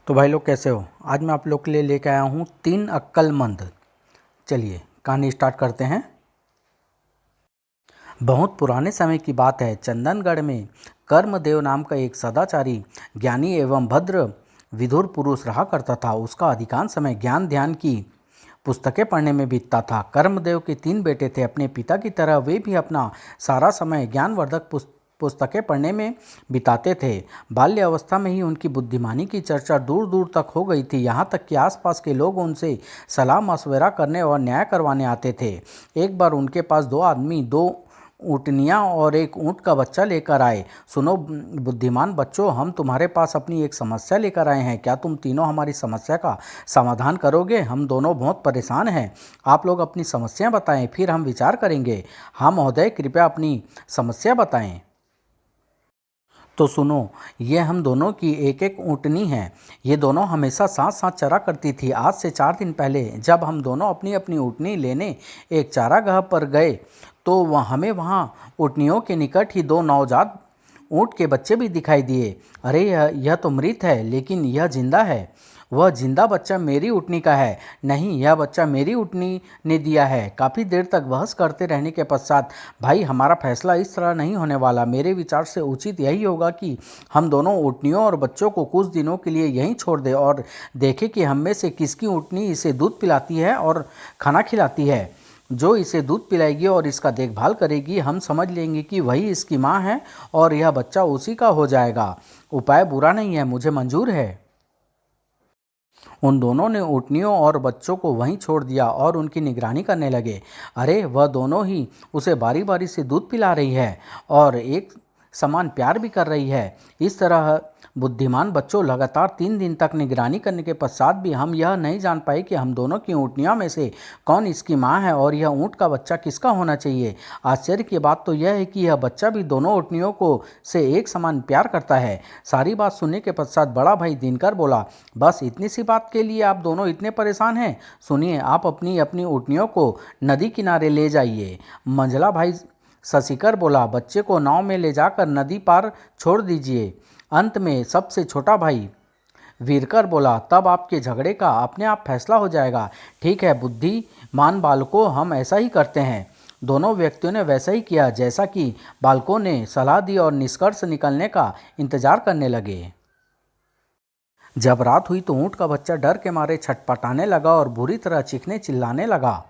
तो भाई लोग कैसे हो। आज मैं आप लोग के लिए लेके आया हूँ 3 अक्लमंद। चलिए कहानी स्टार्ट करते हैं। बहुत पुराने समय की बात है। चंदनगढ़ में कर्मदेव नाम का एक सदाचारी ज्ञानी एवं भद्र विदुर पुरुष रहा करता था। उसका अधिकांश समय ज्ञान ध्यान की पुस्तकें पढ़ने में बीतता था। कर्मदेव के 3 बेटे थे। अपने पिता की तरह वे भी अपना सारा समय ज्ञानवर्धक पुस्तकें पढ़ने में बिताते थे। बाल्य अवस्था में ही उनकी बुद्धिमानी की चर्चा दूर दूर तक हो गई थी। यहाँ तक कि आसपास के लोग उनसे सलाह मशवरा करने और न्याय करवाने आते थे। एक बार उनके पास 2 आदमी 2 ऊँटनियाँ और एक ऊँट का बच्चा लेकर आए। सुनो बुद्धिमान बच्चों, हम तुम्हारे पास अपनी एक समस्या लेकर आए हैं। क्या तुम तीनों हमारी समस्या का समाधान करोगे? हम दोनों बहुत परेशान हैं। आप लोग अपनी समस्या बताएं, फिर हम विचार करेंगे। हाँ महोदय, कृपया अपनी समस्या बताएं। तो सुनो, ये हम दोनों की एक एक ऊँटनी है। ये दोनों हमेशा साथ साथ चरा करती थी। आज से 4 दिन पहले जब हम दोनों अपनी अपनी ऊँटनी लेने एक चारागाह पर गए तो हमें वहाँ ऊँटनियों के निकट ही 2 नवजात ऊँट के बच्चे भी दिखाई दिए। अरे यह तो मृत है, लेकिन यह जिंदा है। वह जिंदा बच्चा मेरी ऊँटनी का है। नहीं, यह बच्चा मेरी ऊँटनी ने दिया है। काफ़ी देर तक बहस करते रहने के पश्चात, भाई हमारा फैसला इस तरह नहीं होने वाला। मेरे विचार से उचित यही होगा कि हम दोनों ऊँटनियों और बच्चों को कुछ दिनों के लिए यहीं छोड़ दें और देखें कि हम में से किसकी ऊँटनी इसे दूध पिलाती है और खाना खिलाती है। जो इसे दूध पिलाएगी और इसका देखभाल करेगी, हम समझ लेंगे कि वही इसकी माँ है और यह बच्चा उसी का हो जाएगा। उपाय बुरा नहीं है, मुझे मंजूर है। उन दोनों ने ऊँटनियों और बच्चों को वहीं छोड़ दिया और उनकी निगरानी करने लगे। अरे वह दोनों ही उसे बारी बारी से दूध पिला रही है और एक समान प्यार भी कर रही है। इस तरह बुद्धिमान बच्चों, लगातार 3 दिन तक निगरानी करने के पश्चात भी हम यह नहीं जान पाए कि हम दोनों की ऊँटनियों में से कौन इसकी माँ है और यह ऊँट का बच्चा किसका होना चाहिए। आश्चर्य की बात तो यह है कि यह बच्चा भी दोनों ऊँटनियों को से एक समान प्यार करता है। सारी बात सुनने के पश्चात बड़ा भाई दिनकर बोला, बस इतनी सी बात के लिए आप दोनों इतने परेशान हैं? सुनिए, आप अपनी अपनी ऊँटनियों को नदी किनारे ले जाइए। मंझला भाई शशिकर बोला, बच्चे को नाव में ले जाकर नदी पार छोड़ दीजिए। अंत में सबसे छोटा भाई वीरकर बोला, तब आपके झगड़े का अपने आप फैसला हो जाएगा। ठीक है बुद्धिमान बालकों, हम ऐसा ही करते हैं। दोनों व्यक्तियों ने वैसा ही किया जैसा कि बालकों ने सलाह दी और निष्कर्ष निकलने का इंतजार करने लगे। जब रात हुई तो ऊँट का बच्चा डर के मारे छटपटाने लगा और बुरी तरह चीखने चिल्लाने लगा।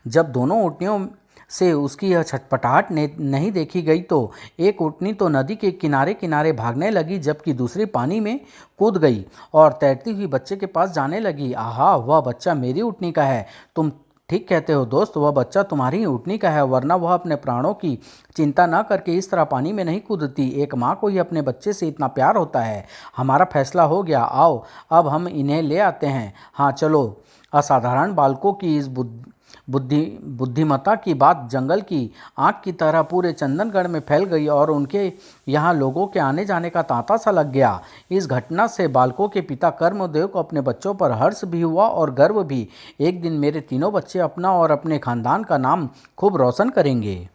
जब दोनों ऊँटनियों से उसकी यह छटपटाहट नहीं देखी गई तो एक ऊँटनी तो नदी के किनारे किनारे भागने लगी, जबकि दूसरी पानी में कूद गई और तैरती हुई बच्चे के पास जाने लगी। आहा, वह बच्चा मेरी ऊँटनी का है। तुम ठीक कहते हो दोस्त, वह बच्चा तुम्हारी ही ऊँटनी का है, वरना वह अपने प्राणों की चिंता न करके इस तरह पानी में नहीं कूदती। एक माँ को ही अपने बच्चे से इतना प्यार होता है। हमारा फैसला हो गया, आओ अब हम इन्हें ले आते हैं। हाँ चलो। असाधारण बालकों की इस बुद्धिमत्ता की बात जंगल की आग की तरह पूरे चंदनगढ़ में फैल गई और उनके यहाँ लोगों के आने जाने का तांता सा लग गया। इस घटना से बालकों के पिता कर्मदेव को अपने बच्चों पर हर्ष भी हुआ और गर्व भी। एक दिन मेरे तीनों बच्चे अपना और अपने खानदान का नाम खूब रोशन करेंगे।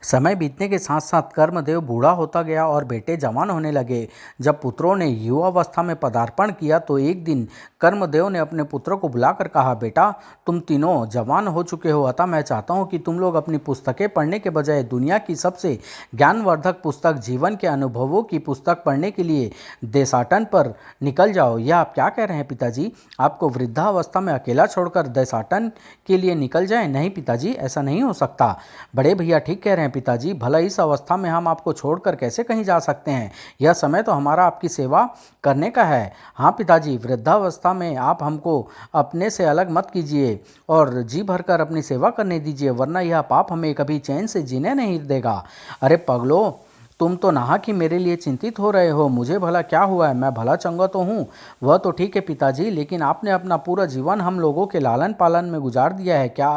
समय बीतने के साथ साथ कर्मदेव बूढ़ा होता गया और बेटे जवान होने लगे। जब पुत्रों ने युवावस्था में पदार्पण किया तो एक दिन कर्मदेव ने अपने पुत्रों को बुलाकर कहा, बेटा तुम तीनों जवान हो चुके हो, अतः मैं चाहता हूँ कि तुम लोग अपनी पुस्तकें पढ़ने के बजाय दुनिया की सबसे ज्ञानवर्धक पुस्तक, जीवन के अनुभवों की पुस्तक पढ़ने के लिए देशाटन पर निकल जाओ। यह आप क्या कह रहे हैं पिताजी? आपको वृद्धावस्था में अकेला छोड़कर देशाटन के लिए निकल जाए? नहीं पिताजी, ऐसा नहीं हो सकता। बड़े भैया ठीक कह रहे हैं पिताजी, भला इस अवस्था में हम आपको छोड़कर कैसे कहीं जा सकते हैं? यह समय तो हमारा आपकी सेवा करने का है। हाँ पिताजी, वृद्धावस्था में आप हमको अपने से अलग मत कीजिए और जी भरकर अपनी सेवा करने दीजिए, वरना यह पाप हमें कभी चैन से जीने नहीं देगा। अरे पगलो, तुम तो नाहक ही मेरे लिए चिंतित हो रहे हो। मुझे भला क्या हुआ है? मैं भला चंगा तो हूँ। वह तो ठीक है पिताजी, लेकिन आपने अपना पूरा जीवन हम लोगों के लालन पालन में गुजार दिया है। क्या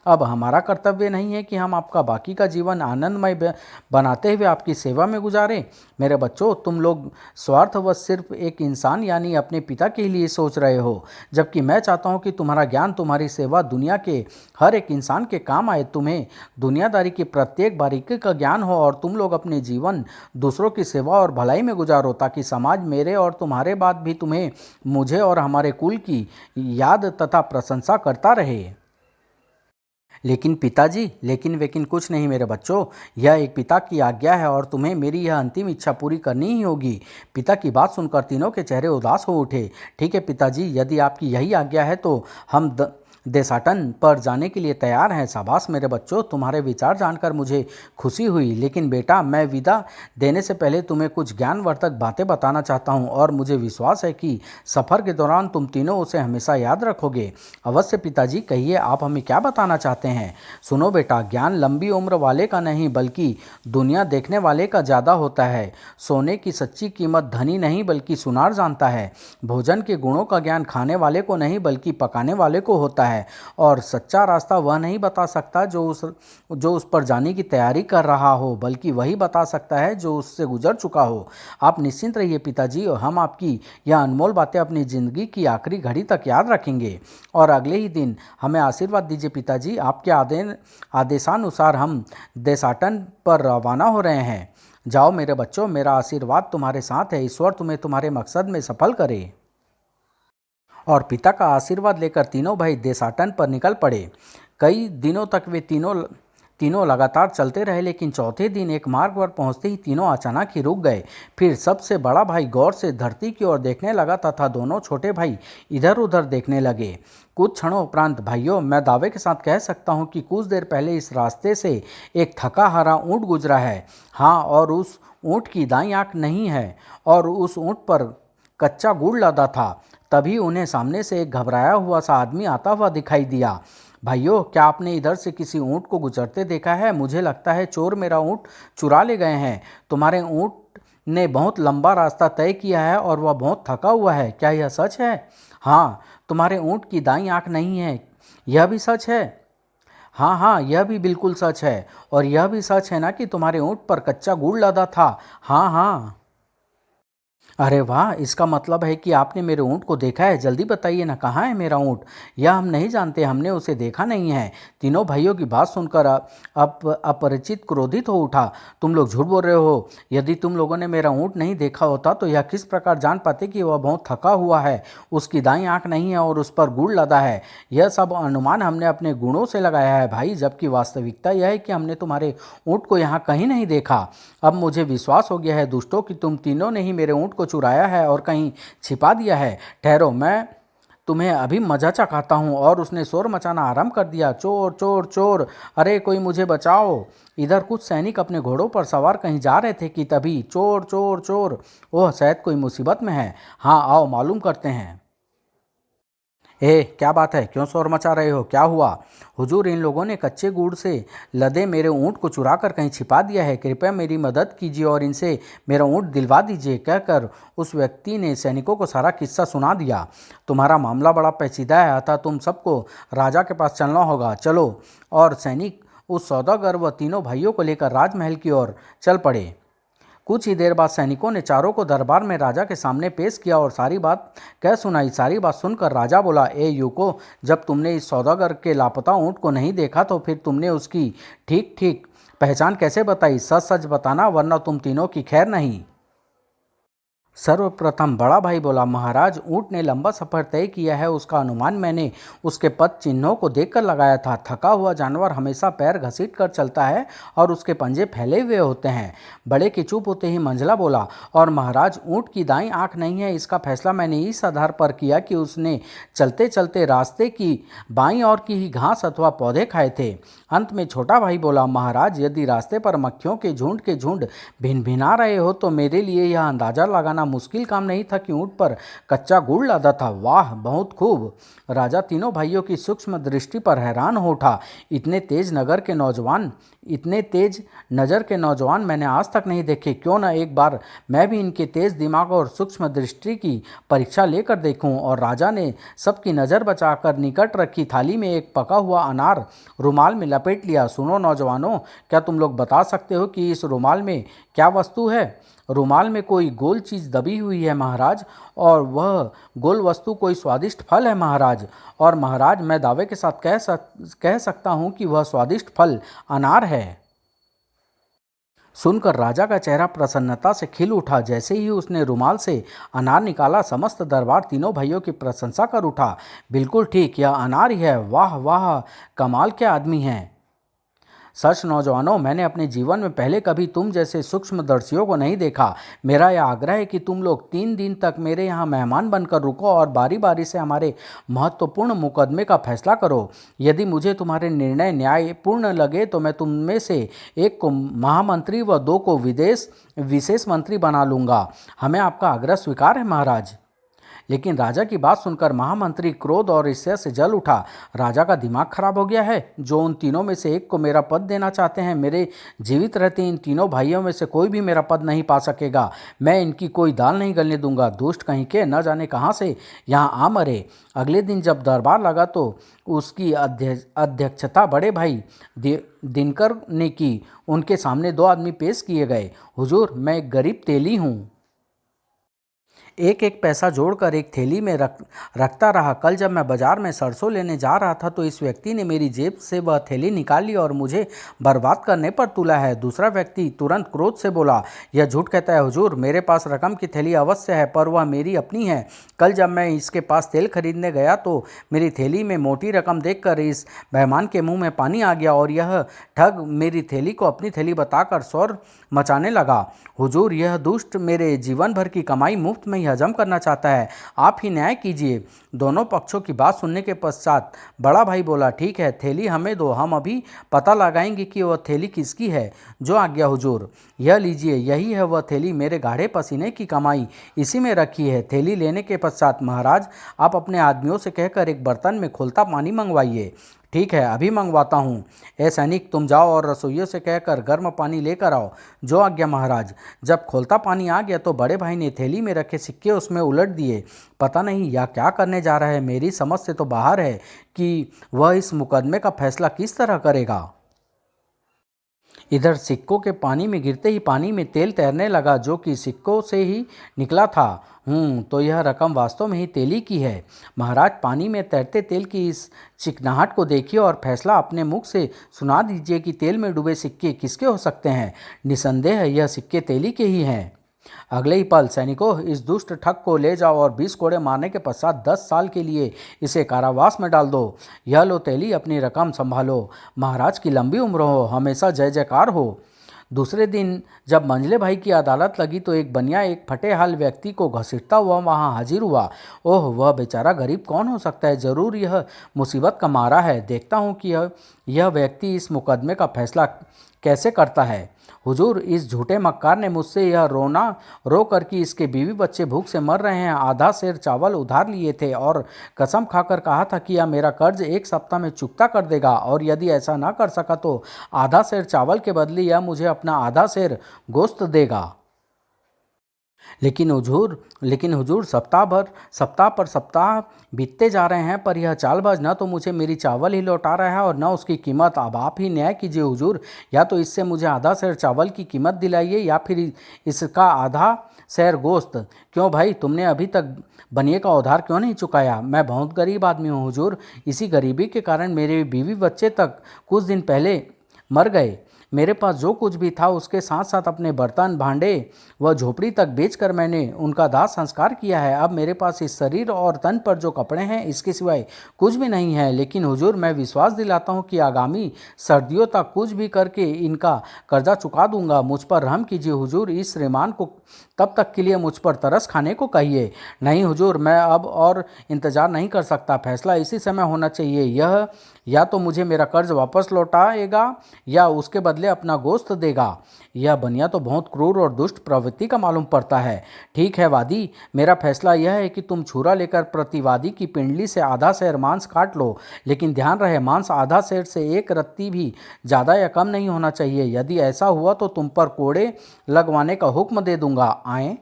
अब हमारा कर्तव्य नहीं है कि हम आपका बाकी का जीवन आनंदमय बनाते हुए आपकी सेवा में गुजारें? मेरे बच्चों, तुम लोग स्वार्थवश सिर्फ एक इंसान यानी अपने पिता के लिए सोच रहे हो, जबकि मैं चाहता हूँ कि तुम्हारा ज्ञान, तुम्हारी सेवा दुनिया के हर एक इंसान के काम आए। तुम्हें दुनियादारी की प्रत्येक बारीकी का ज्ञान हो और तुम लोग अपने जीवन जीवन दूसरों की सेवा और भलाई में गुजारो, ताकि समाज मेरे और तुम्हारे बाद भी तुम्हें, मुझे और हमारे कुल की याद तथा प्रशंसा करता रहे। लेकिन पिताजी, लेकिन वेकिन कुछ नहीं मेरे बच्चों, यह एक पिता की आज्ञा है और तुम्हें मेरी यह अंतिम इच्छा पूरी करनी ही होगी। पिता की बात सुनकर तीनों के चेहरे उदास हो उठे। ठीक है पिताजी, यदि आपकी यही आज्ञा है तो हम देशाटन पर जाने के लिए तैयार हैं। शाबाश मेरे बच्चों, तुम्हारे विचार जानकर मुझे खुशी हुई। लेकिन बेटा, मैं विदा देने से पहले तुम्हें कुछ ज्ञानवर्धक बातें बताना चाहता हूँ और मुझे विश्वास है कि सफ़र के दौरान तुम तीनों उसे हमेशा याद रखोगे। अवश्य पिताजी, कहिए आप हमें क्या बताना चाहते हैं। सुनो बेटा, ज्ञान लंबी उम्र वाले का नहीं बल्कि दुनिया देखने वाले का ज़्यादा होता है। सोने की सच्ची कीमत धनी नहीं बल्कि सुनार जानता है। भोजन के गुणों का ज्ञान खाने वाले को नहीं बल्कि पकाने वाले को होता है। और सच्चा रास्ता वह नहीं बता सकता जो उस पर जाने की तैयारी कर रहा हो, बल्कि वही बता सकता है जो उससे गुजर चुका हो। आप निश्चिंत रहिए पिताजी, और हम आपकी यह अनमोल बातें अपनी ज़िंदगी की आखिरी घड़ी तक याद रखेंगे। और अगले ही दिन हमें आशीर्वाद दीजिए पिताजी। आपके आदेशानुसार हम देशाटन पर रवाना हो रहे हैं। जाओ मेरे बच्चों, मेरा आशीर्वाद तुम्हारे साथ है। ईश्वर तुम्हें तुम्हारे मकसद में सफल करे। और पिता का आशीर्वाद लेकर तीनों भाई देशाटन पर निकल पड़े। कई दिनों तक वे तीनों लगातार चलते रहे, लेकिन चौथे दिन एक मार्ग पर पहुंचते ही तीनों अचानक ही रुक गए। फिर सबसे बड़ा भाई गौर से धरती की ओर देखने लगा तथा दोनों छोटे भाई इधर उधर देखने लगे। कुछ क्षणों उपरांत, भाइयों, मैं दावे के साथ कह सकता हूं कि कुछ देर पहले इस रास्ते से एक थका हारा ऊँट गुजरा है। हाँ, और उस ऊँट की दाईं आंख नहीं है और उस ऊँट पर कच्चा गुड़ लदा था। तभी उन्हें सामने से एक घबराया हुआ सा आदमी आता हुआ दिखाई दिया। भाइयों, क्या आपने इधर से किसी ऊँट को गुजरते देखा है? मुझे लगता है चोर मेरा ऊँट चुरा ले गए हैं। तुम्हारे ऊँट ने बहुत लंबा रास्ता तय किया है और वह बहुत थका हुआ है। क्या यह सच है? हाँ, तुम्हारे ऊँट की दाईं आँख नहीं है, यह भी सच है। हाँ हाँ, यह भी बिल्कुल सच है। और यह भी सच है ना कि तुम्हारे ऊँट पर कच्चा गुड़ लदा था। हाँ हाँ। अरे वाह! इसका मतलब है कि आपने मेरे ऊँट को देखा है। जल्दी बताइए ना, कहाँ है मेरा ऊँट? यह हम नहीं जानते, हमने उसे देखा नहीं है। तीनों भाइयों की बात सुनकर अपरिचित क्रोधित हो उठा। तुम लोग झूठ बोल रहे हो। यदि तुम लोगों ने मेरा ऊँट नहीं देखा होता तो यह किस प्रकार जान पाते कि वह बहुत थका हुआ है, उसकी दाईं आँख नहीं है और उस पर गुड़ लदा है। यह सब अनुमान हमने अपने गुणों से लगाया है भाई, जबकि वास्तविकता यह है कि हमने तुम्हारे ऊँट को यहाँ कहीं नहीं देखा। अब मुझे विश्वास हो गया है दुष्टों कि तुम तीनों ने ही मेरे ऊँट को चुराया है और कहीं छिपा दिया है। ठहरो, मैं तुम्हें अभी मजा चखाता हूँ। और उसने शोर मचाना आरंभ कर दिया। चोर चोर चोर, अरे कोई मुझे बचाओ। इधर कुछ सैनिक अपने घोड़ों पर सवार कहीं जा रहे थे कि तभी चोर चोर चोर, ओह शायद कोई मुसीबत में है। हाँ आओ मालूम करते हैं। क्या बात है, क्यों शोर मचा रहे हो? क्या हुआ? हुजूर, इन लोगों ने कच्चे गुड़ से लदे मेरे ऊँट को चुरा कर कहीं छिपा दिया है। कृपया मेरी मदद कीजिए और इनसे मेरा ऊँट दिलवा दीजिए, कहकर उस व्यक्ति ने सैनिकों को सारा किस्सा सुना दिया। तुम्हारा मामला बड़ा पेचीदा है, अतः तुम सबको राजा के पास चलना होगा। चलो। और सैनिक उस सौदागर व तीनों भाइयों को लेकर राजमहल की ओर चल पड़े। कुछ ही देर बाद सैनिकों ने चारों को दरबार में राजा के सामने पेश किया और सारी बात कह सुनाई। सारी बात सुनकर राजा बोला, ए युवकों, जब तुमने इस सौदागर के लापता ऊँट को नहीं देखा तो फिर तुमने उसकी ठीक ठीक पहचान कैसे बताई? सच सच बताना, वरना तुम तीनों की खैर नहीं। सर्वप्रथम बड़ा भाई बोला, महाराज, ऊँट ने लंबा सफ़र तय किया है, उसका अनुमान मैंने उसके पद चिन्हों को देखकर लगाया था। थका हुआ जानवर हमेशा पैर घसीट कर चलता है और उसके पंजे फैले हुए होते हैं। बड़े के चुप होते ही मंझला बोला, और महाराज, ऊँट की दाईं आँख नहीं है, इसका फैसला मैंने इस आधार पर किया कि उसने चलते चलते रास्ते की बाईं ओर की ही घास अथवा पौधे खाए थे। अंत में छोटा भाई बोला, महाराज, यदि रास्ते पर मक्खियों के झुंड भिन भिना रहे हो तो मेरे लिए यह अंदाज़ा लगाना मुश्किल काम नहीं था कि ऊँट पर कच्चा गुड़ लदा था। वाह, बहुत खूब। राजा तीनों भाइयों की सूक्ष्म दृष्टि पर हैरान हो उठा। इतने तेज नज़र के नौजवान मैंने आज तक नहीं देखे। क्यों न एक बार मैं भी इनके तेज दिमाग और सूक्ष्म दृष्टि की परीक्षा लेकर देखूं। और राजा ने सबकी नज़र बचाकर निकट रखी थाली में एक पका हुआ अनार रुमाल में लपेट लिया। सुनो नौजवानों, क्या तुम लोग बता सकते हो कि इस रुमाल में क्या वस्तु है? रुमाल में कोई गोल चीज़ दबी हुई है महाराज, और वह गोल वस्तु कोई स्वादिष्ट फल है महाराज। और महाराज, मैं दावे के साथ कह सकता हूँ कि वह स्वादिष्ट फल अनार है। सुनकर राजा का चेहरा प्रसन्नता से खिल उठा। जैसे ही उसने रुमाल से अनार निकाला, समस्त दरबार तीनों भाइयों की प्रशंसा कर उठा। बिल्कुल ठीक, यह अनार ही है। वाह वाह, कमाल के आदमी हैं। सच नौजवानों, मैंने अपने जीवन में पहले कभी तुम जैसे सूक्ष्मदर्शियों को नहीं देखा। मेरा यह आग्रह है कि तुम लोग 3 दिन तक मेरे यहाँ मेहमान बनकर रुको और बारी बारी से हमारे महत्वपूर्ण मुकदमे का फैसला करो। यदि मुझे तुम्हारे निर्णय न्यायपूर्ण लगे तो मैं तुम में से एक को महामंत्री व 2 को विशेष मंत्री बना लूँगा। हमें आपका आग्रह स्वीकार है महाराज। लेकिन राजा की बात सुनकर महामंत्री क्रोध और ईर्ष्या से जल उठा। राजा का दिमाग खराब हो गया है, जो उन तीनों में से एक को मेरा पद देना चाहते हैं। मेरे जीवित रहते इन तीनों भाइयों में से कोई भी मेरा पद नहीं पा सकेगा। मैं इनकी कोई दाल नहीं गलने दूंगा। दुष्ट कहीं के न जाने कहाँ से यहाँ आ मरे। अगले दिन जब दरबार लगा तो उसकी अध्यक्षता बड़े भाई दिनकर ने की। उनके सामने 2 आदमी पेश किए गए। हुजूर, मैं एक गरीब तेली हूँ। एक एक पैसा जोड़कर एक थैली में रखता रहा। कल जब मैं बाजार में सरसों लेने जा रहा था तो इस व्यक्ति ने मेरी जेब से वह थैली निकाल ली और मुझे बर्बाद करने पर तुला है। दूसरा व्यक्ति तुरंत क्रोध से बोला, यह झूठ कहता है हुजूर, मेरे पास रकम की थैली अवश्य है, पर वह मेरी अपनी है। कल जब मैं इसके पास तेल खरीदने गया तो मेरी थैली में मोटी रकम देखकर इस मेहमान के मुंह में पानी आ गया और यह ठग मेरी थैली को अपनी थैली बताकर शोर मचाने लगा। हुजूर, यह दुष्ट मेरे जीवन भर की कमाई मुफ्त में हजम करना चाहता है। आप ही न्याय कीजिए। दोनों पक्षों की बात सुनने के पश्चात बड़ा भाई बोला, ठीक है, थैली हमें दो, हम अभी पता लगाएंगे कि वह थैली किसकी है। जो आज्ञा हुजूर। यह लीजिए, यही है वह थैली, मेरे गाढ़े पसीने की कमाई इसी में रखी है। थैली लेने के पश्चात महाराज, आप अपने आदमियों से कहकर एक बर्तन में खौलता पानी मंगवाइए। ठीक है, अभी मंगवाता हूँ। ए सैनिक, तुम जाओ और रसोइयों से कहकर गर्म पानी लेकर आओ। जो आज्ञा महाराज। जब खौलता पानी आ गया तो बड़े भाई ने थैली में रखे सिक्के उसमें उलट दिए। पता नहीं यह क्या करने जा रहा है, मेरी समझ से तो बाहर है कि वह इस मुकदमे का फैसला किस तरह करेगा। इधर सिक्कों के पानी में गिरते ही पानी में तेल तैरने लगा, जो कि सिक्कों से ही निकला था। तो यह रकम वास्तव में ही तेली की है। महाराज, पानी में तैरते तेल की इस चिकनाहट को देखिए और फैसला अपने मुख से सुना दीजिए कि तेल में डूबे सिक्के किसके हो सकते हैं। निसंदेह यह सिक्के तेली के ही हैं। अगले ही पल, सैनिकों, इस दुष्ट ठग को ले जाओ और 20 कोड़े मारने के पश्चात 10 साल के लिए इसे कारावास में डाल दो। यह लो तेली, अपनी रकम संभालो। महाराज की लंबी उम्र हो, हमेशा जय जयकार हो। दूसरे दिन जब मंझले भाई की अदालत लगी तो एक बनिया एक फटे हाल व्यक्ति को घसीटता हुआ वहां हाजिर हुआ। ओह, वह बेचारा गरीब कौन हो सकता है? जरूर यह मुसीबत का मारा है। देखता हूँ कि यह व्यक्ति इस मुकदमे का फैसला कैसे करता है। हुजूर, इस झूठे मक्कार ने मुझसे यह रो कर कि इसके बीवी बच्चे भूख से मर रहे हैं, आधा सेर चावल उधार लिए थे और कसम खाकर कहा था कि यह मेरा कर्ज 1 सप्ताह में चुकता कर देगा, और यदि ऐसा ना कर सका तो आधा सेर चावल के बदले यह मुझे अपना आधा सेर गोश्त देगा। लेकिन हुजूर, सप्ताह पर सप्ताह बीतते जा रहे हैं, पर यह चालबाज न तो मुझे मेरी चावल ही लौटा रहा है और न उसकी कीमत। अब आप ही न्याय कीजिए हुजूर। या तो इससे मुझे आधा सेर चावल की कीमत दिलाइए या फिर इसका आधा सेर गोश्त। क्यों भाई, तुमने अभी तक बनिए का उधार क्यों नहीं चुकाया? मैं बहुत गरीब आदमी हूँ हुजूर। इसी गरीबी के कारण मेरे बीवी बच्चे तक कुछ दिन पहले मर गए। मेरे पास जो कुछ भी था उसके साथ साथ अपने बर्तन भांडे व झोपड़ी तक बेचकर मैंने उनका दाह संस्कार किया है। अब मेरे पास इस शरीर और तन पर जो कपड़े हैं इसके सिवाय कुछ भी नहीं है। लेकिन हुजूर, मैं विश्वास दिलाता हूँ कि आगामी सर्दियों तक कुछ भी करके इनका कर्जा चुका दूंगा। मुझ पर रहम कीजिए हुजूर। इस श्रीमान को तब तक के लिए मुझ पर तरस खाने को कहिए। नहीं हुजूर, मैं अब और इंतजार नहीं कर सकता। फैसला इसी समय होना चाहिए। यह या तो मुझे मेरा कर्ज वापस लौटाएगा या उसके बदले अपना गोश्त देगा। यह बनिया तो बहुत क्रूर और दुष्ट प्रवृत्ति का मालूम पड़ता है। ठीक है वादी, मेरा फैसला यह है कि तुम छुरा लेकर प्रतिवादी की पिंडली से आधा सेर मांस काट लो। लेकिन ध्यान रहे, मांस आधा सेर से 1 रत्ती भी ज़्यादा या कम नहीं होना चाहिए। यदि ऐसा हुआ तो तुम पर कोड़े लगवाने का हुक्म दे दूंगा। आए,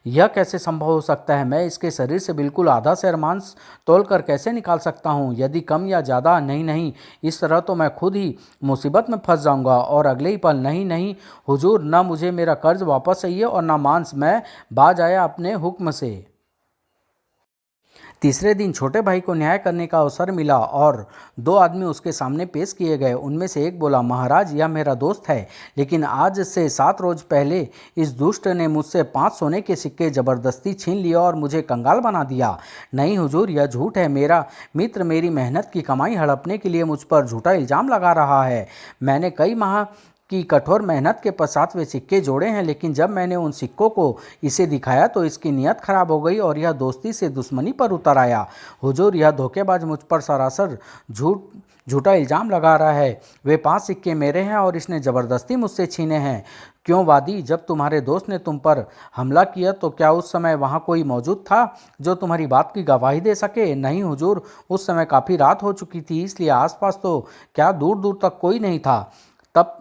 यह कैसे संभव हो सकता है? मैं इसके शरीर से बिल्कुल आधा सेर मांस तोलकर कैसे निकाल सकता हूँ? यदि कम या ज़्यादा? नहीं, इस तरह तो मैं खुद ही मुसीबत में फंस जाऊँगा। और अगले ही पल, नहीं हुजूर, न मुझे मेरा कर्ज वापस चाहिए और न मांस। मैं बाज आया अपने हुक्म से। तीसरे दिन छोटे भाई को न्याय करने का अवसर मिला और दो आदमी उसके सामने पेश किए गए। उनमें से एक बोला, महाराज यह मेरा दोस्त है, लेकिन आज से 7 रोज पहले इस दुष्ट ने मुझसे 5 सोने के सिक्के जबरदस्ती छीन लिए और मुझे कंगाल बना दिया। नहीं हुजूर, यह झूठ है। मेरा मित्र मेरी मेहनत की कमाई हड़पने के लिए मुझ पर झूठा इल्जाम लगा रहा है। मैंने कई माह की कठोर मेहनत के पश्चात वे सिक्के जोड़े हैं, लेकिन जब मैंने उन सिक्कों को इसे दिखाया तो इसकी नीयत खराब हो गई और यह दोस्ती से दुश्मनी पर उतर आया। हुजूर, यह धोखेबाज मुझ पर सरासर झूठा इल्ज़ाम लगा रहा है। वे 5 सिक्के मेरे हैं और इसने ज़बरदस्ती मुझसे छीने हैं। क्यों वादी, जब तुम्हारे दोस्त ने तुम पर हमला किया तो क्या उस समय वहाँ कोई मौजूद था जो तुम्हारी बात की गवाही दे सके? नहीं हुजूर, उस समय काफ़ी रात हो चुकी थी, इसलिए आसपास तो क्या दूर दूर तक कोई नहीं था। तब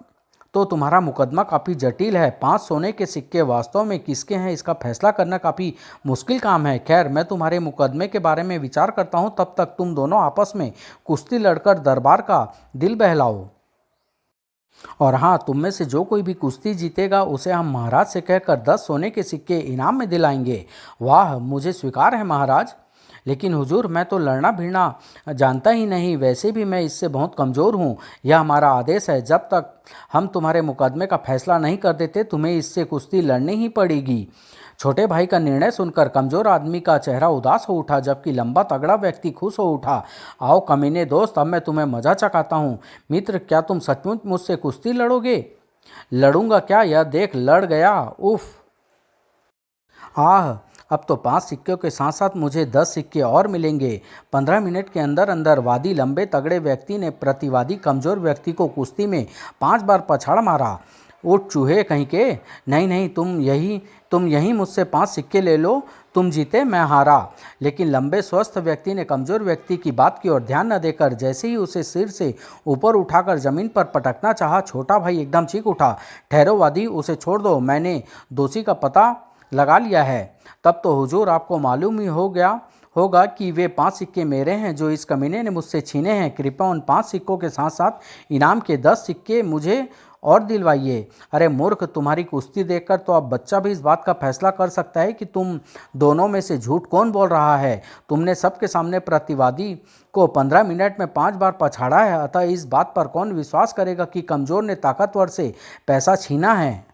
तो तुम्हारा मुकदमा काफ़ी जटिल है। 5 सोने के सिक्के वास्तव में किसके हैं, इसका फैसला करना काफ़ी मुश्किल काम है। खैर, मैं तुम्हारे मुकदमे के बारे में विचार करता हूँ, तब तक तुम दोनों आपस में कुश्ती लड़कर दरबार का दिल बहलाओ। और हाँ, तुम में से जो कोई भी कुश्ती जीतेगा उसे हम महाराज से कहकर 10 सोने के सिक्के इनाम में दिलाएंगे। वाह, मुझे स्वीकार है महाराज। लेकिन हुजूर, मैं तो लड़ना भिड़ना जानता ही नहीं, वैसे भी मैं इससे बहुत कमज़ोर हूँ। यह हमारा आदेश है, जब तक हम तुम्हारे मुकदमे का फैसला नहीं कर देते तुम्हें इससे कुश्ती लड़नी ही पड़ेगी। छोटे भाई का निर्णय सुनकर कमज़ोर आदमी का चेहरा उदास हो उठा, जबकि लंबा तगड़ा व्यक्ति खुश हो उठा। आओ कमीने दोस्त, अब मैं तुम्हें मज़ा चखाता हूँ। मित्र, क्या तुम सचमुच मुझसे कुश्ती लड़ोगे? लड़ूंगा क्या, यह देख, लड़ गया। उफ, आह, अब तो 5 सिक्कों के साथ साथ मुझे 10 सिक्के और मिलेंगे। 15 मिनट के अंदर अंदर वादी लंबे तगड़े व्यक्ति ने प्रतिवादी कमजोर व्यक्ति को कुश्ती में 5 बार पछाड़ मारा। उठ चूहे कहीं के, नहीं नहीं, तुम यही मुझसे 5 सिक्के ले लो। तुम जीते, मैं हारा। लेकिन लंबे स्वस्थ व्यक्ति ने कमजोर व्यक्ति की बात की ओर ध्यान न देकर जैसे ही उसे सिर से ऊपर उठाकर जमीन पर पटकना चाहा, छोटा भाई एकदम चीख उठा, ठहरो वादी, उसे छोड़ दो, मैंने दोषी का पता लगा लिया है। तब तो हुजूर, आपको मालूम ही हो गया होगा कि वे 5 सिक्के मेरे हैं जो इस कमीने ने मुझसे छीने हैं। कृपया उन 5 सिक्कों के साथ साथ इनाम के 10 सिक्के मुझे और दिलवाइए। अरे मूर्ख, तुम्हारी कुश्ती देखकर तो अब बच्चा भी इस बात का फैसला कर सकता है कि तुम दोनों में से झूठ कौन बोल रहा है। तुमने सबके सामने प्रतिवादी को 15 मिनट में 5 बार पछाड़ा है, अतः इस बात पर कौन विश्वास करेगा कि कमज़ोर ने ताकतवर से पैसा छीना है?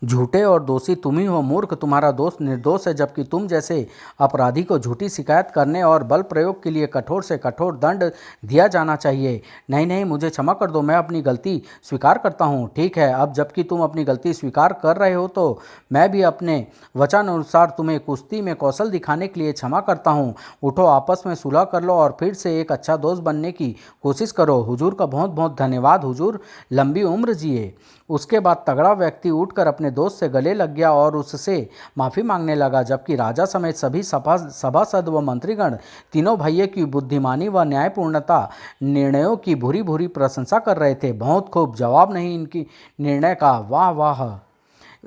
झूठे और दोषी तुम ही हो मूर्ख। तुम्हारा दोस्त निर्दोष है, जबकि तुम जैसे अपराधी को झूठी शिकायत करने और बल प्रयोग के लिए कठोर से कठोर दंड दिया जाना चाहिए। नहीं नहीं, मुझे क्षमा कर दो, मैं अपनी गलती स्वीकार करता हूँ। ठीक है, अब जबकि तुम अपनी गलती स्वीकार कर रहे हो तो मैं भी अपने वचन अनुसार तुम्हें कुश्ती में कौशल दिखाने के लिए क्षमा करता हूँ। उठो, आपस में सुलह कर लो और फिर से एक अच्छा दोस्त बनने की कोशिश करो। हुजूर का बहुत बहुत धन्यवाद। हुजूर लंबी उम्र जिए। उसके बाद तगड़ा व्यक्ति उठकर अपने दोस्त से गले लग गया और उससे माफ़ी मांगने लगा, जबकि राजा समेत सभी सभासद व मंत्रीगण तीनों भाइयों की बुद्धिमानी व न्यायपूर्णता निर्णयों की भूरी भूरी प्रशंसा कर रहे थे। बहुत खूब, जवाब नहीं इनकी निर्णय का, वाह वाह।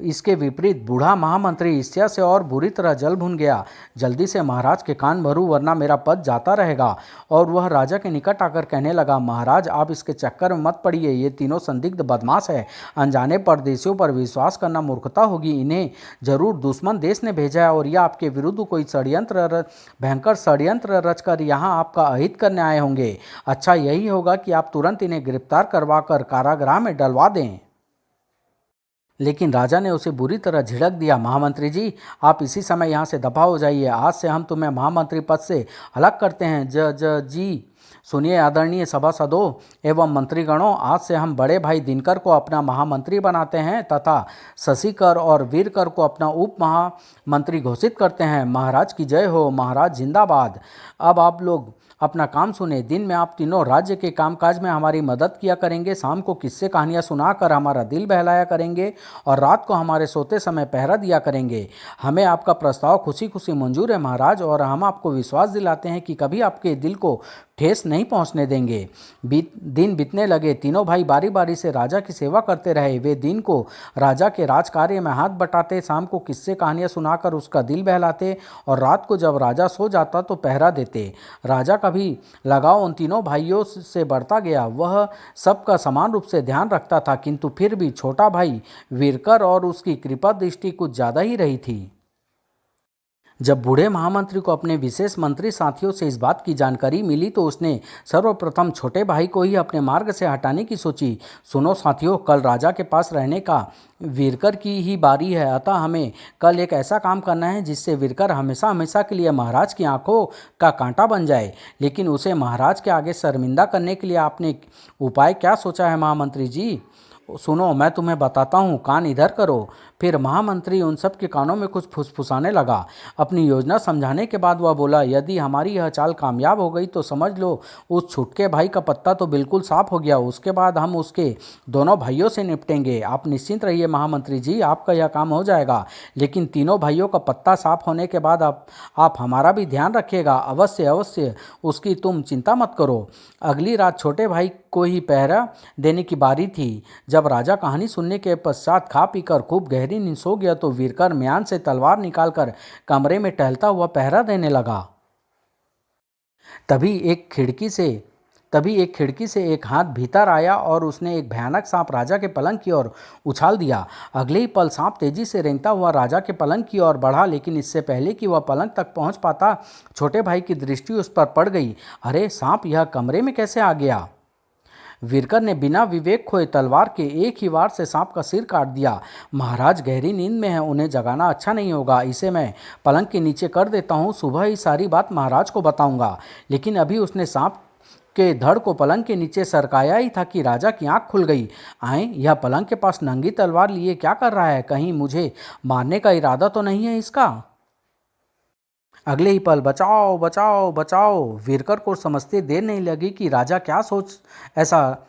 इसके विपरीत बूढ़ा महामंत्री ईर्ष्या से और बुरी तरह जल भुन गया। जल्दी से महाराज के कान भरू, वरना मेरा पद जाता रहेगा। और वह राजा के निकट आकर कहने लगा, महाराज आप इसके चक्कर में मत पड़िए, ये तीनों संदिग्ध बदमाश है। अनजाने परदेशियों पर विश्वास करना मूर्खता होगी। इन्हें जरूर दुश्मन देश ने भेजा है और यह आपके विरुद्ध कोई भयंकर षड्यंत्र रचकर यहाँ आपका अहित करने आए होंगे। अच्छा यही होगा कि आप तुरंत इन्हें गिरफ्तार करवा कर कारागृह में डलवा दें। लेकिन राजा ने उसे बुरी तरह झिड़क दिया, महामंत्री जी, आप इसी समय यहाँ से दफा हो जाइए। आज से हम तुम्हें महामंत्री पद से अलग करते हैं। जी सुनिए आदरणीय सभासदों एवं मंत्रीगणों, आज से हम बड़े भाई दिनकर को अपना महामंत्री बनाते हैं तथा शशिकर और वीरकर को अपना उप महामंत्री घोषित करते हैं। महाराज की जय हो, महाराज जिंदाबाद। अब आप लोग अपना काम सुने। दिन में आप तीनों राज्य के कामकाज में हमारी मदद किया करेंगे, शाम को किस्से कहानियाँ सुनाकर हमारा दिल बहलाया करेंगे और रात को हमारे सोते समय पहरा दिया करेंगे। हमें आपका प्रस्ताव खुशी खुशी मंजूर है महाराज, और हम आपको विश्वास दिलाते हैं कि कभी आपके दिल को ठेस नहीं पहुंचने देंगे। दिन बीतने लगे। तीनों भाई बारी बारी से राजा की सेवा करते रहे। वे दिन को राजा के राजकार्य में हाथ बटाते, शाम को किस्से कहानियाँ सुनाकर उसका दिल बहलाते और रात को जब राजा सो जाता तो पहरा देते। राजा का भी लगाव उन तीनों भाइयों से बढ़ता गया। वह सबका समान रूप से ध्यान रखता था, किंतु फिर भी छोटा भाई वीरकर और उसकी कृपा दृष्टि कुछ ज़्यादा ही रही थी। जब बूढ़े महामंत्री को अपने विशेष मंत्री साथियों से इस बात की जानकारी मिली तो उसने सर्वप्रथम छोटे भाई को ही अपने मार्ग से हटाने की सोची। सुनो साथियों, कल राजा के पास रहने का वीरकर की ही बारी है, अतः हमें कल एक ऐसा काम करना है जिससे वीरकर हमेशा हमेशा के लिए महाराज की आंखों का कांटा बन जाए। लेकिन उसे महाराज के आगे शर्मिंदा करने के लिए आपने उपाय क्या सोचा है महामंत्री जी? सुनो, मैं तुम्हें बताता हूँ, कान इधर करो। फिर महामंत्री उन सब के कानों में कुछ फुसफुसाने लगा। अपनी योजना समझाने के बाद वह बोला, यदि हमारी यह चाल कामयाब हो गई तो समझ लो उस छुटके भाई का पत्ता तो बिल्कुल साफ हो गया। उसके बाद हम उसके दोनों भाइयों से निपटेंगे। आप निश्चिंत रहिए महामंत्री जी, आपका यह काम हो जाएगा। लेकिन तीनों भाइयों का पत्ता साफ होने के बाद आप हमारा भी ध्यान रखिएगा। अवश्य अवश्य, उसकी तुम चिंता मत करो। अगली रात छोटे भाई को ही पहरा देने की बारी थी। जब राजा कहानी सुनने के पश्चात खा पीकर खूब गहरी नींद सो गया तो वीरकर म्यान से तलवार निकालकर कमरे में टहलता हुआ पहरा देने लगा। तभी एक खिड़की से एक हाथ भीतर आया और उसने एक भयानक सांप राजा के पलंग की ओर उछाल दिया। अगले ही पल सांप तेजी से रेंगता हुआ राजा के पलंग की ओर बढ़ा, लेकिन इससे पहले कि वह पलंग तक पहुंच पाता छोटे भाई की दृष्टि उस पर पड़ गई। अरे सांप यह कमरे में कैसे आ गया? वीरकर ने बिना विवेक खोए तलवार के एक ही वार से सांप का सिर काट दिया। महाराज गहरी नींद में है, उन्हें जगाना अच्छा नहीं होगा। इसे मैं पलंग के नीचे कर देता हूँ, सुबह ही सारी बात महाराज को बताऊंगा। लेकिन अभी उसने सांप के धड़ को पलंग के नीचे सरकाया ही था कि राजा की आंख खुल गई। आए, यह पलंग के पास नंगी तलवार लिए क्या कर रहा है? कहीं मुझे मारने का इरादा तो नहीं है इसका? अगले ही पल बचाओ बचाओ बचाओ! वीरकर को समझते देर नहीं लगी कि राजा क्या सोच ऐसा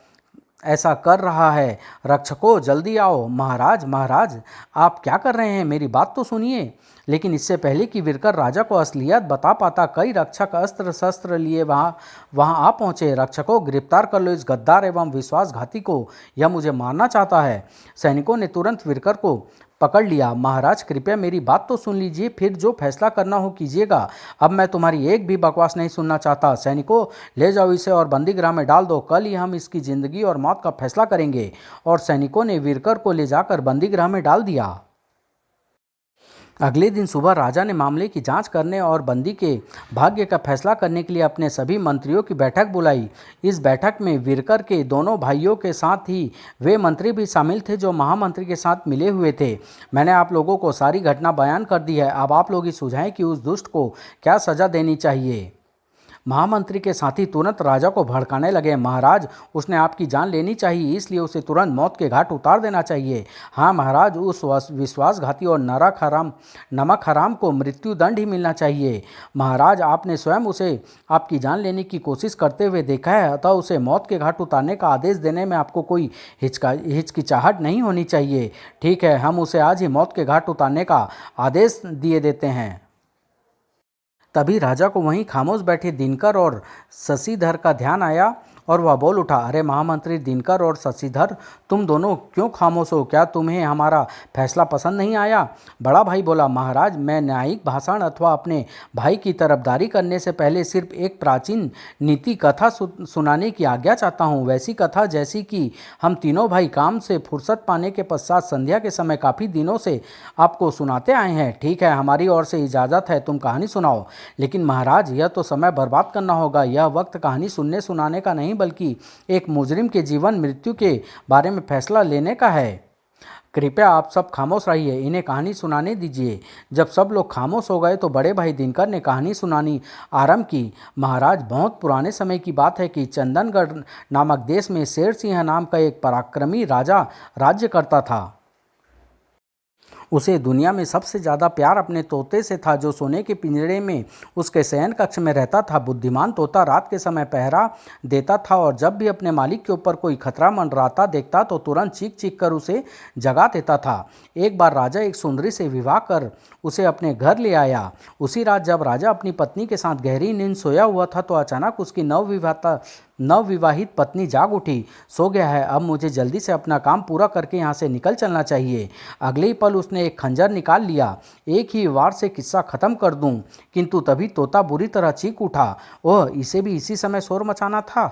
ऐसा कर रहा है। रक्षकों जल्दी आओ! महाराज महाराज, आप क्या कर रहे हैं? मेरी बात तो सुनिए। लेकिन इससे पहले कि वीरकर राजा को असलियत बता पाता, कई रक्षक अस्त्र शस्त्र लिए वहां आ पहुंचे। रक्षकों, गिरफ्तार कर लो इस गद्दार एवं विश्वासघाती को, यह मुझे मारना चाहता है। सैनिकों ने तुरंत वीरकर को पकड़ लिया। महाराज कृपया मेरी बात तो सुन लीजिए, फिर जो फैसला करना हो कीजिएगा। अब मैं तुम्हारी एक भी बकवास नहीं सुनना चाहता। सैनिकों, ले जाओ इसे और बंदीगृह में डाल दो। कल ही हम इसकी जिंदगी और मौत का फैसला करेंगे। और सैनिकों ने वीरकर को ले जाकर बंदीगृह में डाल दिया। अगले दिन सुबह राजा ने मामले की जांच करने और बंदी के भाग्य का फैसला करने के लिए अपने सभी मंत्रियों की बैठक बुलाई। इस बैठक में वीरकर के दोनों भाइयों के साथ ही वे मंत्री भी शामिल थे जो महामंत्री के साथ मिले हुए थे। मैंने आप लोगों को सारी घटना बयान कर दी है। अब आप लोग ही सुझाएं कि उस दुष्ट को क्या सजा देनी चाहिए। महामंत्री के साथी तुरंत राजा को भड़काने लगे। महाराज, उसने आपकी जान लेनी चाहिए, इसलिए उसे तुरंत मौत के घाट उतार देना चाहिए। हाँ महाराज, उस विश्वासघाती और नमक हराम को मृत्यु दंड ही मिलना चाहिए। महाराज, आपने स्वयं उसे आपकी जान लेने की कोशिश करते हुए देखा है, अतः उसे मौत के घाट उतारने का आदेश देने में आपको कोई हिचकिचाहट नहीं होनी चाहिए। ठीक है, हम उसे आज ही मौत के घाट उतारने का आदेश दिए देते हैं। तभी राजा को वहीं खामोश बैठे दिनकर और शशिधर का ध्यान आया और वह बोल उठा, अरे महामंत्री दिनकर और शशिधर, तुम दोनों क्यों खामोश हो? क्या तुम्हें हमारा फैसला पसंद नहीं आया? बड़ा भाई बोला, महाराज, मैं न्यायिक भाषण अथवा अपने भाई की तरफदारी करने से पहले सिर्फ एक प्राचीन नीति कथा सुनाने की आज्ञा चाहता हूँ। वैसी कथा जैसी कि हम तीनों भाई काम से फुर्सत पाने के पश्चात संध्या के समय काफ़ी दिनों से आपको सुनाते आए हैं। ठीक है, हमारी ओर से इजाज़त है, तुम कहानी सुनाओ। लेकिन महाराज, यह तो समय बर्बाद करना होगा। यह वक्त कहानी सुनने सुनाने का नहीं बल्कि एक मुजरिम के जीवन मृत्यु के बारे में फैसला लेने का है। कृपया आप सब खामोश रहिए, इन्हें कहानी सुनाने दीजिए। जब सब लोग खामोश हो गए तो बड़े भाई दिनकर ने कहानी सुनानी आरंभ की। महाराज, बहुत पुराने समय की बात है कि चंदनगढ़ नामक देश में शेर सिंह नाम का एक पराक्रमी राजा राज्य करता था। उसे दुनिया में सबसे ज़्यादा प्यार अपने तोते से था, जो सोने के पिंजरे में उसके शयन कक्ष में रहता था। बुद्धिमान तोता रात के समय पहरा देता था और जब भी अपने मालिक के ऊपर कोई खतरा मंडराता देखता तो तुरंत चीख चीख कर उसे जगा देता था। एक बार राजा एक सुंदरी से विवाह कर उसे अपने घर ले आया। उसी रात जब राजा अपनी पत्नी के साथ गहरी नींद सोया हुआ था तो अचानक उसकी नवविवाहित पत्नी जाग उठी। सो गया है, अब मुझे जल्दी से अपना काम पूरा करके यहाँ से निकल चलना चाहिए। अगले ही पल उसने एक खंजर निकाल लिया, एक ही वार से किस्सा खत्म कर दूं। किंतु तभी तोता बुरी तरह चीख उठा। ओह, इसे भी इसी समय शोर मचाना था।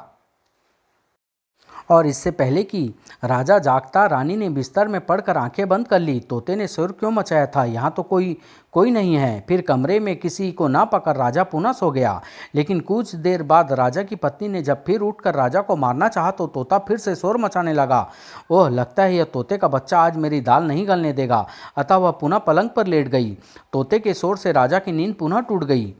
और इससे पहले कि राजा जागता, रानी ने बिस्तर में पड़कर आंखें बंद कर ली। तोते ने शोर क्यों मचाया था? यहाँ तो कोई नहीं है। फिर कमरे में किसी को ना पकड़ राजा पुनः सो गया। लेकिन कुछ देर बाद राजा की पत्नी ने जब फिर उठकर राजा को मारना चाहा तो तोता फिर से शोर मचाने लगा। ओह, लगता है यह तोते का बच्चा आज मेरी दाल नहीं गलने देगा। अतः वह पुनः पलंग पर लेट गई। तोते के शोर से राजा की नींद पुनः टूट गई।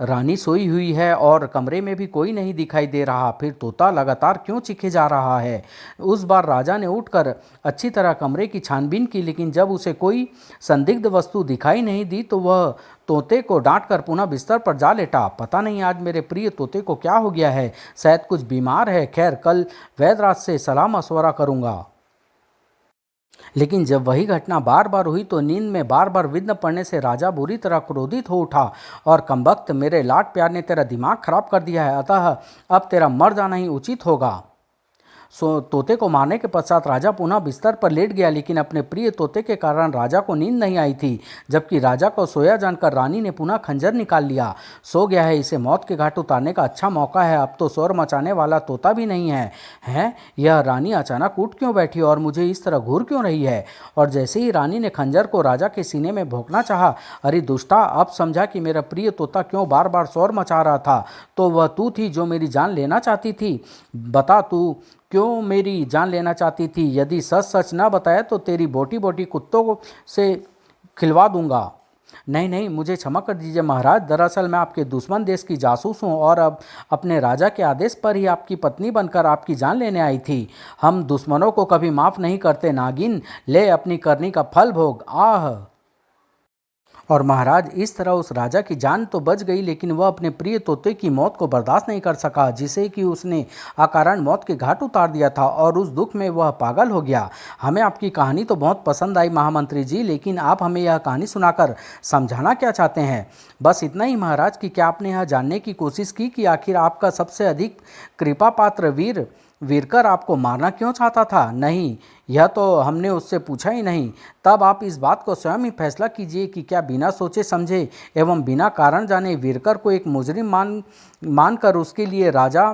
रानी सोई हुई है और कमरे में भी कोई नहीं दिखाई दे रहा। फिर तोता लगातार क्यों चीखे जा रहा है? उस बार राजा ने उठकर अच्छी तरह कमरे की छानबीन की, लेकिन जब उसे कोई संदिग्ध वस्तु दिखाई नहीं दी तो वह तोते को डांटकर पुनः बिस्तर पर जा लेटा। पता नहीं आज मेरे प्रिय तोते को क्या हो गया है, शायद कुछ बीमार है। खैर, कल वैद्यराज से सलाह मशवरा करूँगा। लेकिन जब वही घटना बार बार हुई तो नींद में बार बार विघ्न पड़ने से राजा बुरी तरह क्रोधित हो उठा और कमबख्त, मेरे लाड प्यार ने तेरा दिमाग खराब कर दिया है, अतः अब तेरा मर जाना ही उचित होगा। तोते को मारने के पश्चात राजा पुनः बिस्तर पर लेट गया, लेकिन अपने प्रिय तोते के कारण राजा को नींद नहीं आई थी। जबकि राजा को सोया जानकर रानी ने पुनः खंजर निकाल लिया। सो गया है, इसे मौत के घाट उतारने का अच्छा मौका है। अब तो शोर मचाने वाला तोता भी नहीं है। यह रानी अचानक उठ क्यों बैठी और मुझे इस तरह घूर क्यों रही है? और जैसे ही रानी ने खंजर को राजा के सीने में भोंकना चाहा, अरे दुष्टा, अब समझा कि मेरा प्रिय तोता क्यों बार बार शोर मचा रहा था। तो वह तू थी जो मेरी जान लेना चाहती थी। बता, तू क्यों मेरी जान लेना चाहती थी? यदि सच सच ना बताया तो तेरी बोटी बोटी कुत्तों से खिलवा दूंगा। नहीं नहीं, मुझे क्षमा कर दीजिए महाराज। दरअसल मैं आपके दुश्मन देश की जासूस हूँ और अब अपने राजा के आदेश पर ही आपकी पत्नी बनकर आपकी जान लेने आई थी। हम दुश्मनों को कभी माफ़ नहीं करते। नागिन, ले अपनी करनी का फल भोग। आह! और महाराज, इस तरह उस राजा की जान तो बच गई, लेकिन वह अपने प्रिय तोते की मौत को बर्दाश्त नहीं कर सका, जिसे कि उसने अकारण मौत के घाट उतार दिया था, और उस दुख में वह पागल हो गया। हमें आपकी कहानी तो बहुत पसंद आई महामंत्री जी, लेकिन आप हमें यह कहानी सुनाकर समझाना क्या चाहते हैं? बस इतना ही महाराज कि क्या आपने यह जानने की कोशिश की कि आखिर आपका सबसे अधिक कृपा पात्र वीरकर आपको मारना क्यों चाहता था? नहीं, यह तो हमने उससे पूछा ही नहीं। तब आप इस बात को स्वयं ही फैसला कीजिए कि क्या बिना सोचे समझे एवं बिना कारण जाने वीरकर को एक मुजरिम मानकर उसके लिए राजा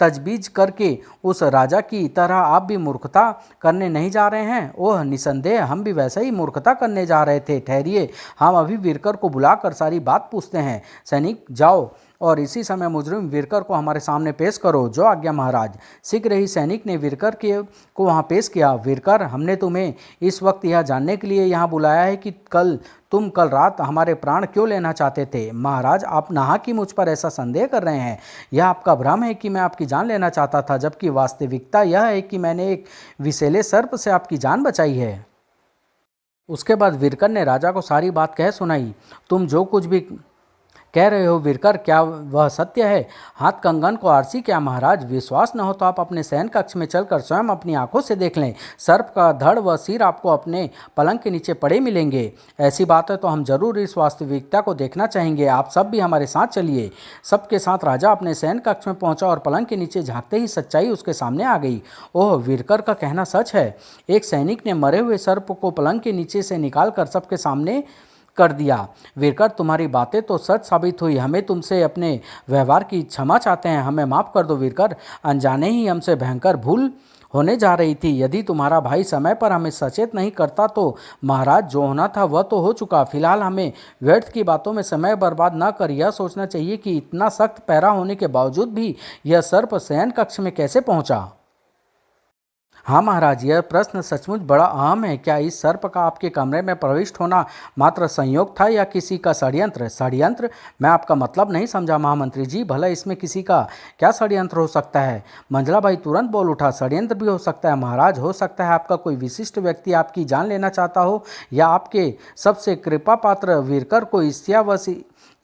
तजवीज़ करके उस राजा की तरह आप भी मूर्खता करने नहीं जा रहे हैं? ओह, निसंदेह हम भी वैसा ही मूर्खता करने जा रहे थे। ठहरिए, हम अभी वीरकर को बुलाकर सारी बात पूछते हैं। सैनिक, जाओ और इसी समय मुजरिम वीरकर को हमारे सामने पेश करो। जो आज्ञा महाराज। शीघ्र ही सैनिक ने वीरकर को वहाँ पेश किया। वीरकर, हमने तुम्हें इस वक्त यह जानने के लिए यहाँ बुलाया है कि तुम कल रात हमारे प्राण क्यों लेना चाहते थे। महाराज, आप नाहक ही मुझ पर ऐसा संदेह कर रहे हैं। यह आपका भ्रम है कि मैं आपकी जान लेना चाहता था, जबकि वास्तविकता यह है कि मैंने एक विषैले सर्प से आपकी जान बचाई है। उसके बाद वीरकर ने राजा को सारी बात कह सुनाई। तुम जो कुछ भी कह रहे हो वीरकर, क्या वह सत्य है? हाथ कंगन को आरसी क्या महाराज? विश्वास न हो तो आप अपने शयन कक्ष में चलकर स्वयं अपनी आंखों से देख लें। सर्प का धड़ व सिर आपको अपने पलंग के नीचे पड़े मिलेंगे। ऐसी बात है तो हम जरूर इस वास्तविकता को देखना चाहेंगे। आप सब भी हमारे साथ चलिए। सबके साथ राजा अपने शयन कक्ष में पहुंचा और पलंग के नीचे झांकते ही सच्चाई उसके सामने आ गई। ओह, वीरकर का कहना सच है। एक सैनिक ने मरे हुए सर्प को पलंग के नीचे से निकालकर सबके सामने कर दिया। वीरकर, तुम्हारी बातें तो सच साबित हुई। हमें तुमसे अपने व्यवहार की क्षमा चाहते हैं। हमें माफ़ कर दो वीरकर। अनजाने ही हमसे भयंकर भूल होने जा रही थी। यदि तुम्हारा भाई समय पर हमें सचेत नहीं करता तो महाराज, जो होना था वह तो हो चुका। फिलहाल हमें व्यर्थ की बातों में समय बर्बाद न कर यह सोचना चाहिए कि इतना सख्त पहरा होने के बावजूद भी यह सर्प शयन कक्ष में कैसे पहुंचा। हाँ महाराज, यह प्रश्न सचमुच बड़ा अहम है। क्या इस सर्प का आपके कमरे में प्रविष्ट होना मात्र संयोग था या किसी का षड्यंत्र? षड्यंत्र? मैं आपका मतलब नहीं समझा महामंत्री जी। भला इसमें किसी का क्या षड्यंत्र हो सकता है? मंझला भाई तुरंत बोल उठा। षड्यंत्र भी हो सकता है महाराज। हो सकता है आपका कोई विशिष्ट व्यक्ति आपकी जान लेना चाहता हो, या आपके सबसे कृपा पात्र वीरकर को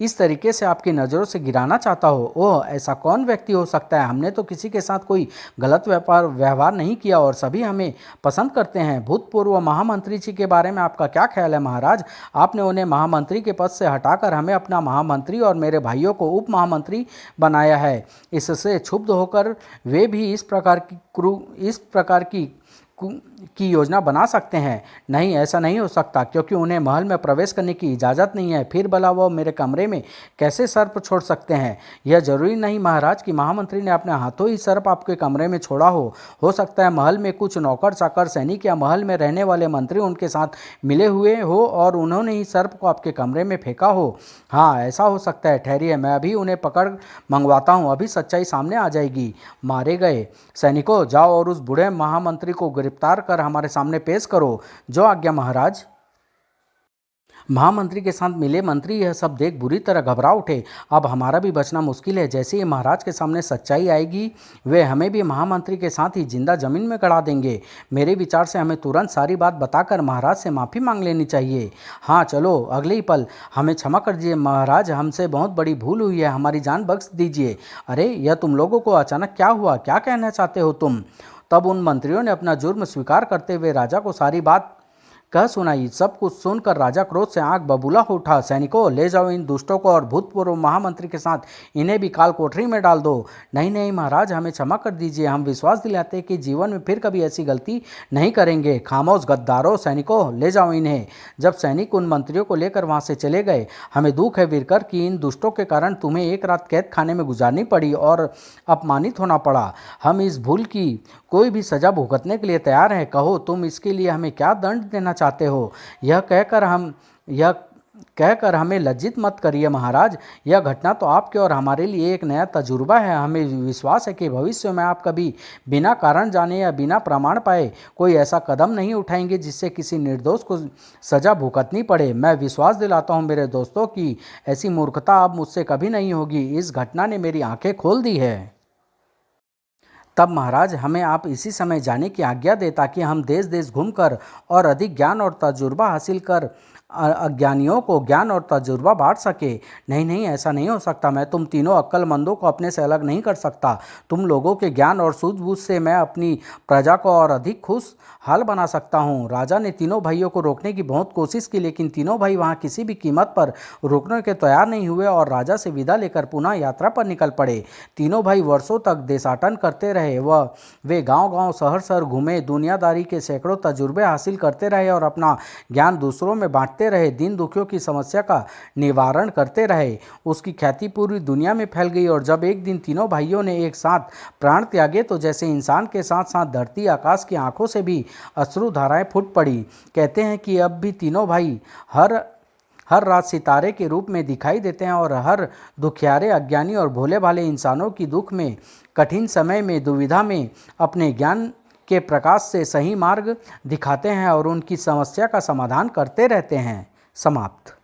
इस तरीके से आपकी नज़रों से गिराना चाहता हो। ओह, ऐसा कौन व्यक्ति हो सकता है? हमने तो किसी के साथ कोई गलत व्यवहार नहीं किया और सभी हमें पसंद करते हैं। भूतपूर्व महामंत्री जी के बारे में आपका क्या ख्याल है महाराज? आपने उन्हें महामंत्री के पद से हटाकर हमें अपना महामंत्री और मेरे भाइयों को उप महामंत्री बनाया है। इससे क्षुब्ध होकर वे भी इस प्रकार की की योजना बना सकते हैं। नहीं, ऐसा नहीं हो सकता, क्योंकि उन्हें महल में प्रवेश करने की इजाज़त नहीं है। फिर भला वो मेरे कमरे में कैसे सर्प छोड़ सकते हैं? यह जरूरी नहीं महाराज कि महामंत्री ने अपने हाथों ही सर्प आपके कमरे में छोड़ा हो सकता है महल में कुछ नौकर चाकर सैनिक या महल में रहने वाले मंत्री उनके साथ मिले हुए हो और उन्होंने ही सर्प को आपके कमरे में फेंका हो। हाँ, ऐसा हो सकता है। ठहरिए, मैं अभी उन्हें पकड़ मंगवाता हूँ, अभी सच्चाई सामने आ जाएगी। मारे गए सैनिकों, जाओ और उस बूढ़े महामंत्री को गिरफ्तार कर हमारे सामने पेश करो। जो आज्ञा महाराज। महामंत्री के साथ मिले मंत्री यह सब देख बुरी तरह घबरा उठे। अब हमारा भी बचना मुश्किल है। जैसे ही महाराज के सामने सच्चाई आएगी, वे हमें भी महामंत्री के साथ ही जिंदा जमीन में गड़ा देंगे। मेरे विचार से हमें तुरंत सारी बात बताकर महाराज से माफ़ी मांग लेनी चाहिए। हाँ चलो, अगले ही पल। हमें क्षमा कर दीजिए महाराज, हमसे बहुत बड़ी भूल हुई है, हमारी जान बख्श दीजिए। अरे, यह तुम लोगों को अचानक क्या हुआ? क्या कहना चाहते हो तुम? तब उन मंत्रियों ने अपना जुर्म स्वीकार करते हुए राजा को सारी बात कह सुनाई। सब कुछ सुनकर राजा क्रोध से आंख बबूला हो उठा। सैनिकों, ले जाओ इन दुष्टों को और भूतपूर्व महामंत्री के साथ इन्हें भी काल कोठरी में डाल दो। नहीं नहीं महाराज, हमें क्षमा कर दीजिए, हम विश्वास दिलाते हैं कि जीवन में फिर कभी ऐसी गलती नहीं करेंगे। खामोश गद्दारों, सैनिकों, ले जाओ इन्हें। जब सैनिक उन मंत्रियों को लेकर वहां से चले गए, हमें दुख है वीरकर कि इन दुष्टों के कारण तुम्हें एक रात कैद खाने में गुजारनी पड़ी और अपमानित होना पड़ा। हम इस भूल की कोई भी सजा भुगतने के लिए तैयार हैं। कहो, तुम इसके लिए हमें क्या दंड देना चाहते हो? यह कहकर हमें लज्जित मत करिए महाराज। यह घटना तो आपके और हमारे लिए एक नया तजुर्बा है। हमें विश्वास है कि भविष्य में आप कभी बिना कारण जाने या बिना प्रमाण पाए कोई ऐसा कदम नहीं उठाएंगे जिससे किसी निर्दोष को सजा भुगतनी पड़े। मैं विश्वास दिलाता हूँ मेरे दोस्तों कि ऐसी मूर्खता अब मुझसे कभी नहीं होगी। इस घटना ने मेरी आंखें खोल दी है। तब महाराज, हमें आप इसी समय जाने की आज्ञा दे ताकि हम देश देश घूमकर और अधिक ज्ञान और तजुर्बा हासिल कर अज्ञानियों को ज्ञान और तजुर्बा बांट सके। नहीं नहीं, ऐसा नहीं हो सकता। मैं तुम तीनों अक्लमंदों को अपने से अलग नहीं कर सकता। तुम लोगों के ज्ञान और सूझबूझ से मैं अपनी प्रजा को और अधिक खुशहाल बना सकता हूँ। राजा ने तीनों भाइयों को रोकने की बहुत कोशिश की, लेकिन तीनों भाई वहाँ किसी भी कीमत पर रुकने के तैयार नहीं हुए और राजा से विदा लेकर पुनः यात्रा पर निकल पड़े। तीनों भाई वर्षों तक देशाटन करते रहे। वे गांव-गांव, शहर-शहर घूमे, दुनियादारी के सैकड़ों तजुर्बे हासिल करते रहे और अपना ज्ञान दूसरों में बांटते रहे। दीन दुखियों की समस्या का निवारण करते रहे। उसकी ख्याति पूरी दुनिया में फैल गई और जब एक दिन तीनों भाइयों ने एक साथ प्राण त्यागे तो जैसे इंसान के साथ साथ धरती आकाश की आंखों से भी अश्रु धाराएं फूट पड़ी। कहते हैं कि अब भी तीनों भाई हर रात सितारे के रूप में दिखाई देते हैं और हर दुखियारे, अज्ञानी और भोले भाले इंसानों की दुख में, कठिन समय में, दुविधा में अपने ज्ञान के प्रकाश से सही मार्ग दिखाते हैं और उनकी समस्या का समाधान करते रहते हैं। समाप्त।